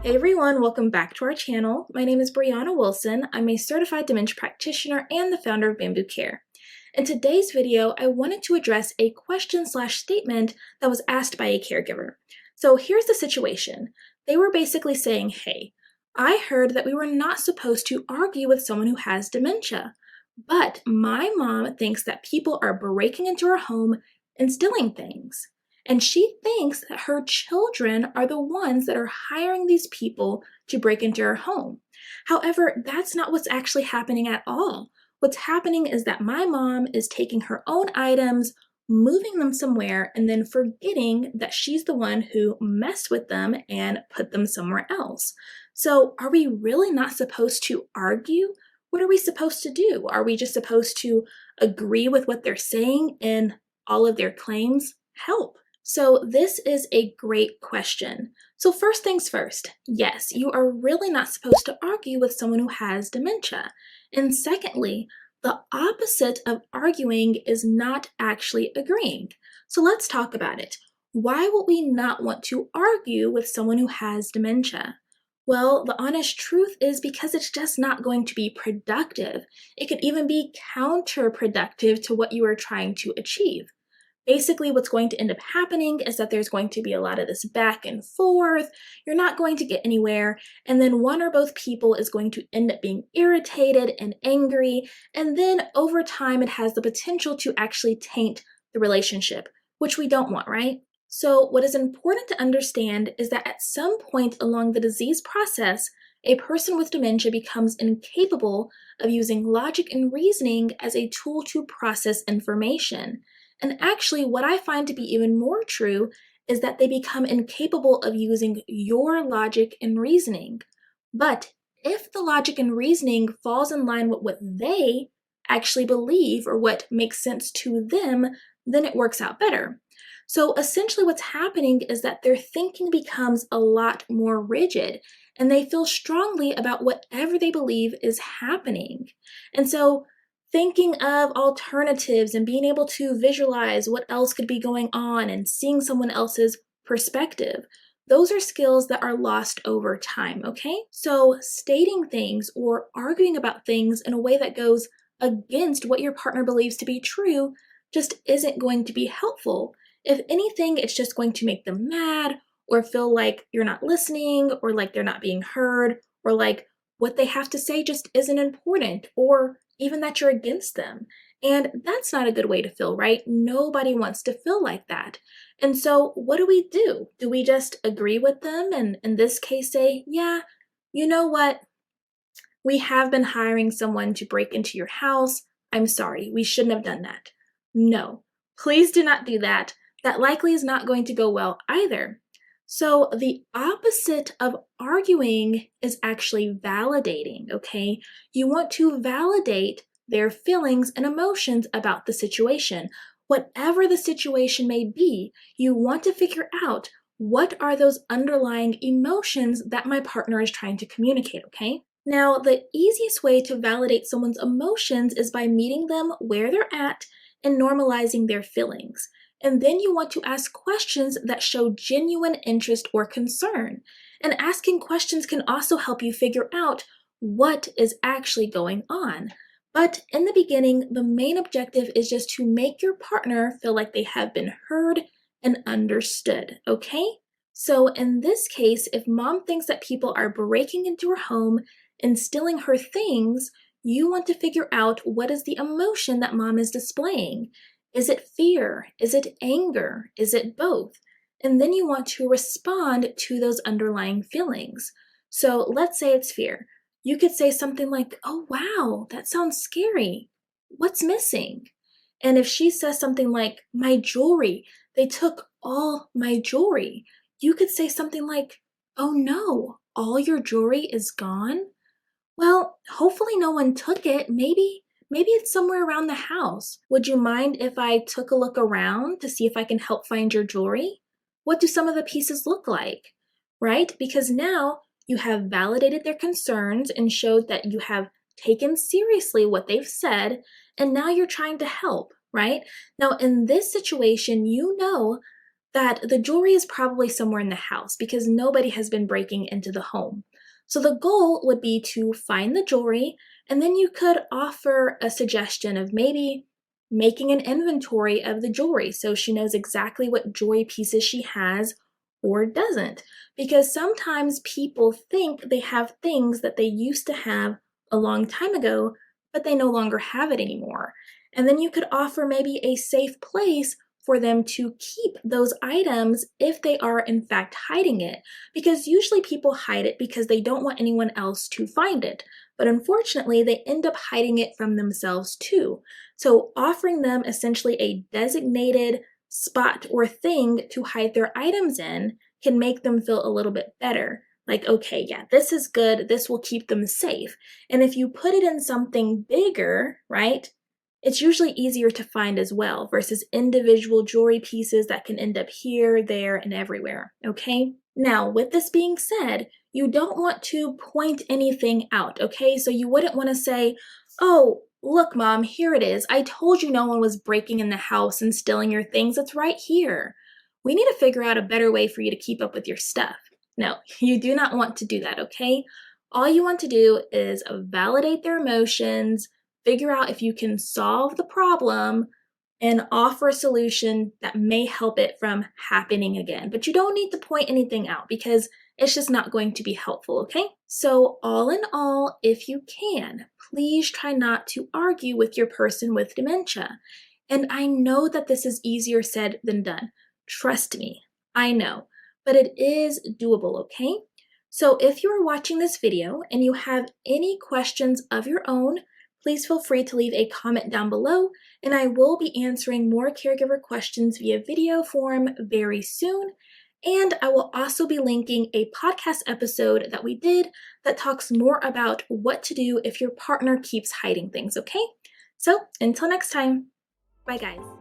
Hey everyone, welcome back to our channel. My name is Brianna Wilson. I'm a certified dementia practitioner and the founder of Bambu Care. In today's video, I wanted to address a question/statement that was asked by a caregiver. So here's the situation. They were basically saying, hey, I heard that we were not supposed to argue with someone who has dementia, but my mom thinks that people are breaking into her home and stealing things. And she thinks that her children are the ones that are hiring these people to break into her home. However, that's not what's actually happening at all. What's happening is that my mom is taking her own items, moving them somewhere, and then forgetting that she's the one who messed with them and put them somewhere else. So are we really not supposed to argue? What are we supposed to do? Are we just supposed to agree with what they're saying and all of their claims? Help. So this is a great question. So first things first, yes, you are really not supposed to argue with someone who has dementia. And secondly, the opposite of arguing is not actually agreeing. So let's talk about it. Why would we not want to argue with someone who has dementia? Well, the honest truth is because it's just not going to be productive. It could even be counterproductive to what you are trying to achieve. Basically, what's going to end up happening is that there's going to be a lot of this back and forth. You're not going to get anywhere. And then one or both people is going to end up being irritated and angry. And then over time, it has the potential to actually taint the relationship, which we don't want, right? So what is important to understand is that at some point along the disease process, a person with dementia becomes incapable of using logic and reasoning as a tool to process information. And actually, what I find to be even more true is that they become incapable of using your logic and reasoning. But if the logic and reasoning falls in line with what they actually believe or what makes sense to them, then it works out better. So essentially what's happening is that their thinking becomes a lot more rigid and they feel strongly about whatever they believe is happening. And so thinking of alternatives and being able to visualize what else could be going on and seeing someone else's perspective, those are skills that are lost over time, okay? So stating things or arguing about things in a way that goes against what your partner believes to be true just isn't going to be helpful. If anything, it's just going to make them mad or feel like you're not listening or like they're not being heard or like what they have to say just isn't important or even that you're against them. And that's not a good way to feel, right? Nobody wants to feel like that. And so what do? Do we just agree with them and in this case say, yeah, you know what? We have been hiring someone to break into your house. I'm sorry, we shouldn't have done that. No, please do not do that. That likely is not going to go well either. So the opposite of arguing is actually validating, okay? You want to validate their feelings and emotions about the situation. Whatever the situation may be, you want to figure out what are those underlying emotions that my partner is trying to communicate, okay? Now, the easiest way to validate someone's emotions is by meeting them where they're at and normalizing their feelings. And then you want to ask questions that show genuine interest or concern. And asking questions can also help you figure out what is actually going on. But in the beginning, the main objective is just to make your partner feel like they have been heard and understood, okay? So in this case, if mom thinks that people are breaking into her home and stealing her things, you want to figure out what is the emotion that mom is displaying. Is it fear? Is it anger? Is it both? And then you want to respond to those underlying feelings. So let's say it's fear. You could say something like, oh, wow, that sounds scary. What's missing? And if she says something like, my jewelry, they took all my jewelry, you could say something like, oh no, all your jewelry is gone? Well, hopefully no one took it. Maybe it's somewhere around the house. Would you mind if I took a look around to see if I can help find your jewelry? What do some of the pieces look like? Right? Because now you have validated their concerns and showed that you have taken seriously what they've said, and now you're trying to help, right? Now, in this situation, you know that the jewelry is probably somewhere in the house because nobody has been breaking into the home. So the goal would be to find the jewelry, and then you could offer a suggestion of maybe making an inventory of the jewelry so she knows exactly what jewelry pieces she has or doesn't. Because sometimes people think they have things that they used to have a long time ago, but they no longer have it anymore. And then you could offer maybe a safe place for them to keep those items if they are in fact hiding it. Because usually people hide it because they don't want anyone else to find it. But unfortunately, they end up hiding it from themselves too. So offering them essentially a designated spot or thing to hide their items in can make them feel a little bit better. Like, okay, yeah, this is good. This will keep them safe. And if you put it in something bigger, right, it's usually easier to find as well versus individual jewelry pieces that can end up here, there, and everywhere, okay? Now, with this being said, you don't want to point anything out, okay? So you wouldn't want to say, oh, look, Mom, here it is. I told you no one was breaking in the house and stealing your things. It's right here. We need to figure out a better way for you to keep up with your stuff. No, you do not want to do that, okay? All you want to do is validate their emotions, figure out if you can solve the problem, and offer a solution that may help it from happening again. But you don't need to point anything out because it's just not going to be helpful, okay? So all in all, if you can, please try not to argue with your person with dementia. And I know that this is easier said than done. Trust me, I know, but it is doable, okay? So if you are watching this video and you have any questions of your own, please feel free to leave a comment down below, and I will be answering more caregiver questions via video form very soon. And I will also be linking a podcast episode that we did that talks more about what to do if your partner keeps hiding things, okay? So until next time, bye guys.